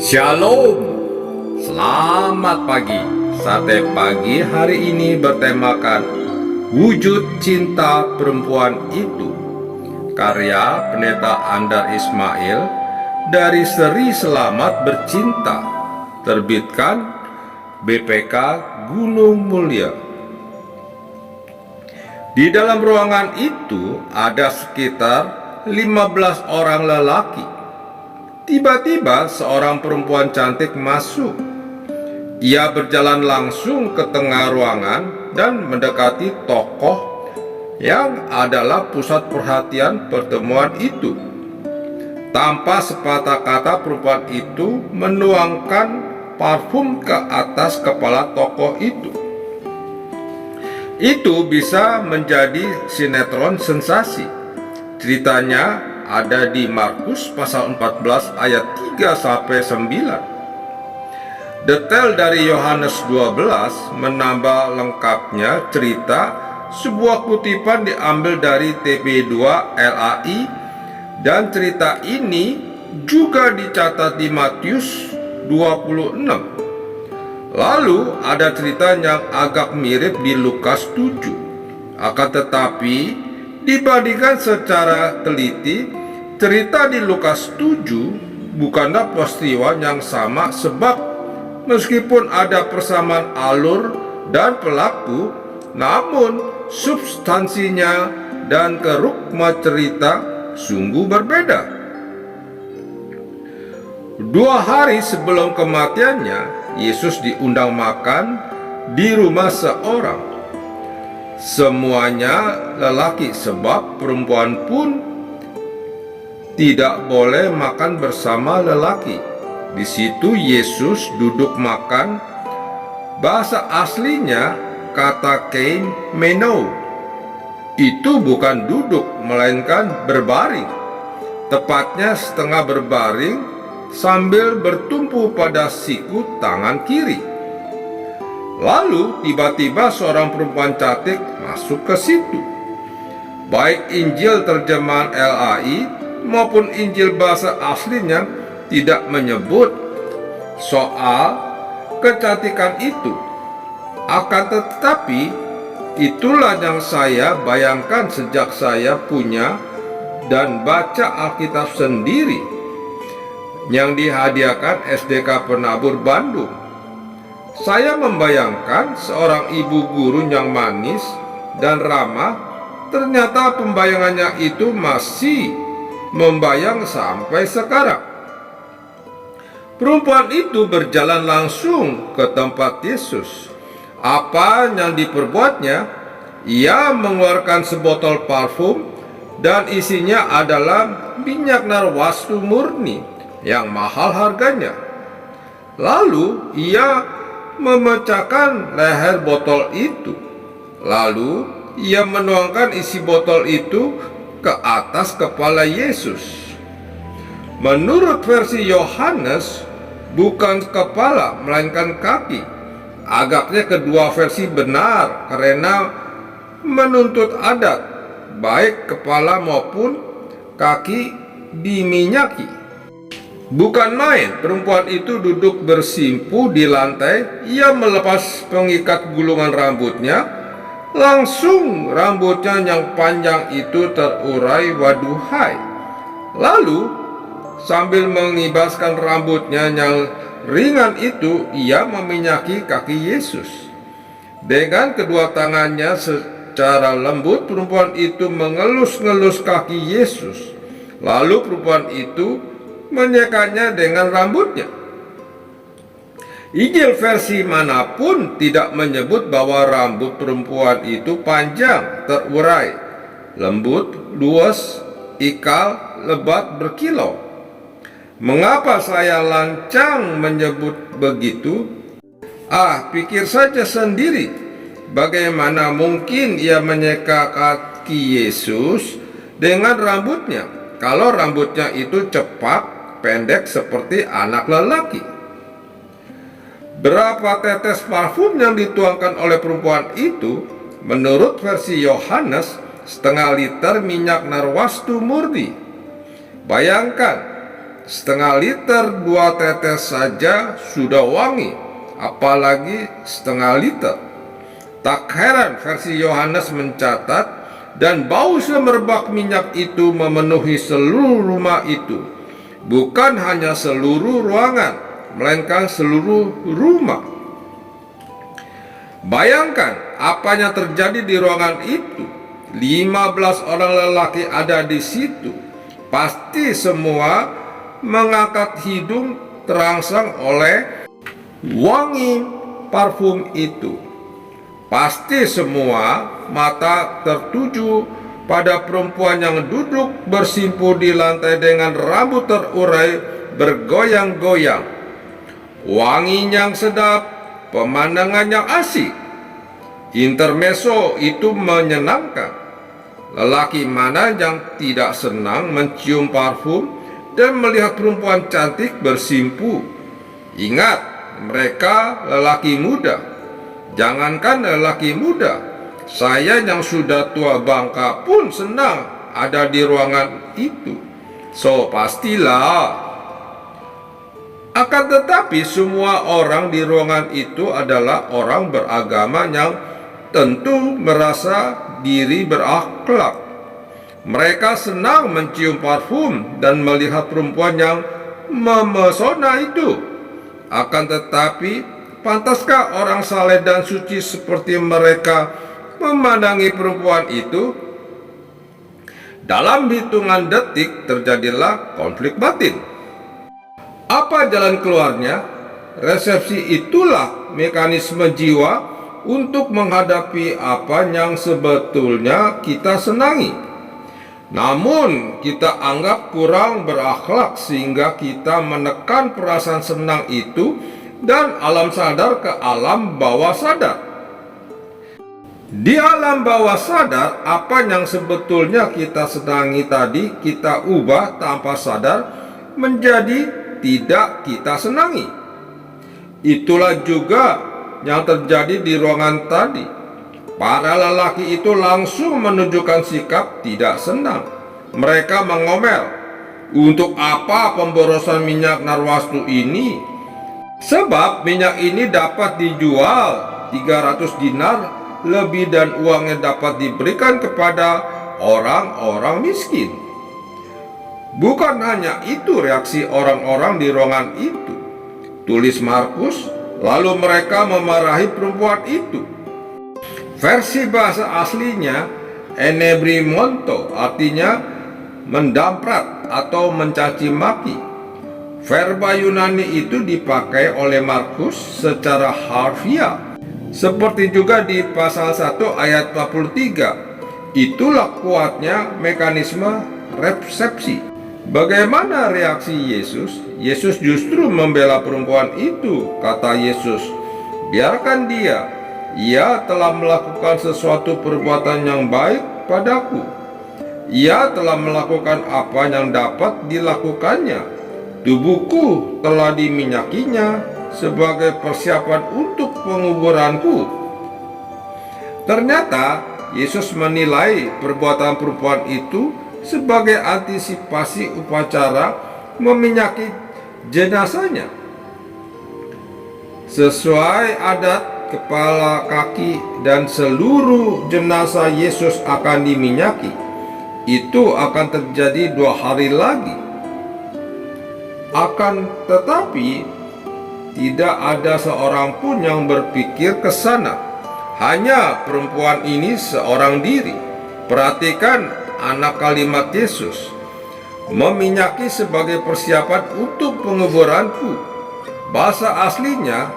Shalom, selamat pagi. Sate pagi hari ini bertemakan Wujud Cinta Perempuan Itu, karya Pendeta Andar Ismail dari seri Selamat Bercinta, terbitkan BPK Gunung Mulia. Di dalam ruangan itu ada sekitar 15 orang lelaki. Tiba-tiba seorang perempuan cantik masuk. Ia berjalan langsung ke tengah ruangan dan mendekati tokoh yang adalah pusat perhatian pertemuan itu. Tanpa sepatah kata, perempuan itu menuangkan parfum ke atas kepala tokoh itu. Itu bisa menjadi sinetron sensasi. Ceritanya ada di Markus pasal 14 ayat 3-9. Detail dari Yohanes 12 menambah lengkapnya cerita. Sebuah kutipan diambil dari TB2 LAI, dan cerita ini juga dicatat di Matius 26. Lalu ada cerita yang agak mirip di Lukas 7. Akan tetapi dibandingkan secara teliti, cerita di Lukas 7 bukanlah peristiwa yang sama, sebab meskipun ada persamaan alur dan pelaku, namun substansinya dan kerukma cerita sungguh berbeda. 2 hari sebelum kematiannya, Yesus diundang makan di rumah seorang. Semuanya lelaki, sebab perempuan pun tidak boleh makan bersama lelaki. Di situ Yesus duduk makan. Bahasa aslinya kata kein meno. Itu bukan duduk, melainkan berbaring. Tepatnya setengah berbaring sambil bertumpu pada siku tangan kiri. Lalu tiba-tiba seorang perempuan cantik masuk ke situ. Baik Injil terjemahan LAI maupun Injil bahasa aslinya tidak menyebut soal kecantikan itu. Akan tetapi itulah yang saya bayangkan sejak saya punya dan baca Alkitab sendiri yang dihadiahkan SDK Penabur Bandung. Saya membayangkan seorang ibu guru yang manis dan ramah. Ternyata pembayangannya itu masih membayang sampai sekarang. Perempuan itu berjalan langsung ke tempat Yesus. Apa yang diperbuatnya? Ia mengeluarkan sebotol parfum, dan isinya adalah minyak narwastu murni yang mahal harganya. Lalu ia memecahkan leher botol itu. Lalu ia menuangkan isi botol itu ke atas kepala Yesus. Menurut versi Yohanes, bukan kepala melainkan kaki. Agaknya kedua versi benar karena menuntut adat, baik kepala maupun kaki diminyaki. Bukan main, perempuan itu duduk bersimpu di lantai. Ia melepas pengikat gulungan rambutnya. Langsung rambutnya yang panjang itu terurai waduhai. Lalu sambil mengibaskan rambutnya yang ringan itu, ia meminyaki kaki Yesus. Dengan kedua tangannya secara lembut, perempuan itu mengelus-ngelus kaki Yesus. Lalu perempuan itu menyekanya dengan rambutnya. Injil versi manapun tidak menyebut bahwa rambut perempuan itu panjang, terurai, lembut, luas, ikal, lebat, berkilau. Mengapa saya lancang menyebut begitu? Pikir saja sendiri. Bagaimana mungkin ia menyeka kaki Yesus dengan rambutnya, kalau rambutnya itu cepat pendek seperti anak lelaki? Berapa tetes parfum yang dituangkan oleh perempuan itu? Menurut versi Yohanes, setengah liter minyak narwastu murni. Bayangkan, setengah liter 2 tetes saja sudah wangi, apalagi setengah liter. Tak heran versi Yohanes mencatat, dan bau semerbak minyak itu memenuhi seluruh rumah itu. Bukan hanya seluruh ruangan, melainkan seluruh rumah. Bayangkan apa yang terjadi di ruangan itu. 15 orang lelaki ada di situ. Pasti semua mengangkat hidung terangsang oleh wangi parfum itu. Pasti semua mata tertuju pada perempuan yang duduk bersimpu di lantai dengan rambut terurai bergoyang-goyang. Wanginya yang sedap, pemandangan yang asik. Intermezzo itu menyenangkan. Lelaki mana yang tidak senang mencium parfum dan melihat perempuan cantik bersimpu? Ingat, mereka lelaki muda. Jangankan lelaki muda, saya yang sudah tua bangka pun senang ada di ruangan itu. So pastilah. Akan tetapi semua orang di ruangan itu adalah orang beragama yang tentu merasa diri berakhlak. Mereka senang mencium parfum dan melihat perempuan yang memesona itu. Akan tetapi, pantaskah orang saleh dan suci seperti mereka memandangi perempuan itu? Dalam hitungan detik terjadilah konflik batin. Apa jalan keluarnya? Resepsi itulah mekanisme jiwa untuk menghadapi apa yang sebetulnya kita senangi, namun kita anggap kurang berakhlak sehingga kita menekan perasaan senang itu dan alam sadar ke alam bawah sadar. Di alam bawah sadar, apa yang sebetulnya kita senangi tadi kita ubah tanpa sadar menjadi tidak kita senangi. Itulah juga yang terjadi di ruangan tadi. Para lelaki itu langsung menunjukkan sikap tidak senang. Mereka mengomel, "Untuk apa pemborosan minyak narwastu ini? Sebab minyak ini dapat dijual 300 dinar lebih dan uangnya dapat diberikan kepada orang-orang miskin." Bukan hanya itu reaksi orang-orang di ruangan itu, tulis Markus. Lalu mereka memarahi perempuan itu. Versi bahasa aslinya enebrimonto, artinya mendamprat atau mencaci maki. Verba Yunani itu dipakai oleh Markus secara harfiah, seperti juga di pasal 1 ayat 43. Itulah kuatnya mekanisme resepsi. Bagaimana reaksi Yesus? Yesus justru membela perempuan itu. Kata Yesus, "Biarkan dia. Ia telah melakukan sesuatu perbuatan yang baik padaku. Ia telah melakukan apa yang dapat dilakukannya. Tubuhku telah diminyakinya sebagai persiapan untuk penguburanku." Ternyata Yesus menilai perbuatan perempuan itu sebagai antisipasi upacara meminyaki jenazahnya. Sesuai adat, kepala, kaki, dan seluruh jenazah Yesus akan diminyaki. Itu akan terjadi 2 hari lagi. Akan tetapi, tidak ada seorang pun yang berpikir ke sana. Hanya perempuan ini seorang diri. Perhatikan anak kalimat Yesus, "Meminyaki sebagai persiapan untuk penguburanku." Bahasa aslinya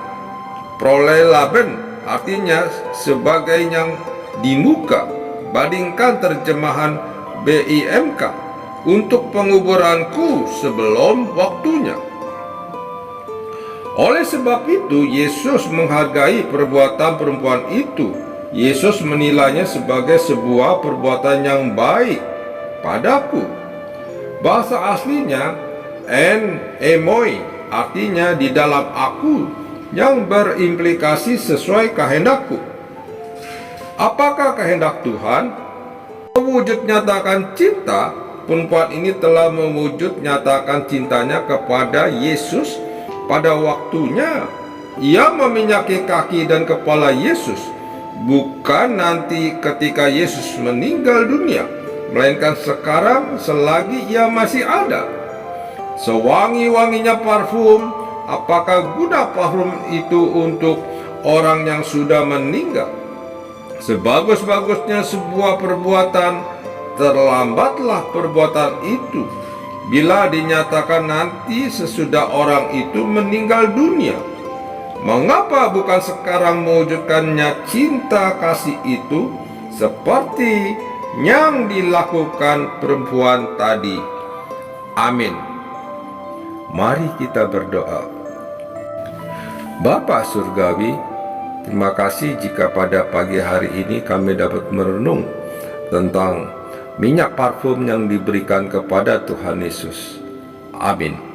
prolelaben, artinya sebagai yang di muka. Bandingkan terjemahan BIMK, "untuk penguburanku sebelum waktunya." Oleh sebab itu Yesus menghargai perbuatan perempuan itu. Yesus menilainya sebagai sebuah perbuatan yang baik padaku. Bahasa aslinya en emoi, artinya di dalam aku, yang berimplikasi sesuai kehendakku. Apakah kehendak Tuhan? Mewujud nyatakan cinta, perempuan ini telah mewujud nyatakan cintanya kepada Yesus. Pada waktunya ia meminyaki kaki dan kepala Yesus, bukan nanti ketika Yesus meninggal dunia, melainkan sekarang selagi ia masih ada. Sewangi-wanginya parfum, apakah guna parfum itu untuk orang yang sudah meninggal? Sebagus-bagusnya sebuah perbuatan, terlambatlah perbuatan itu bila dinyatakan nanti sesudah orang itu meninggal dunia. Mengapa bukan sekarang mewujudkannya cinta kasih itu seperti yang dilakukan perempuan tadi? Amin. Mari kita berdoa. Bapa Surgawi, terima kasih jika pada pagi hari ini kami dapat merenung tentang minyak parfum yang diberikan kepada Tuhan Yesus. Amin.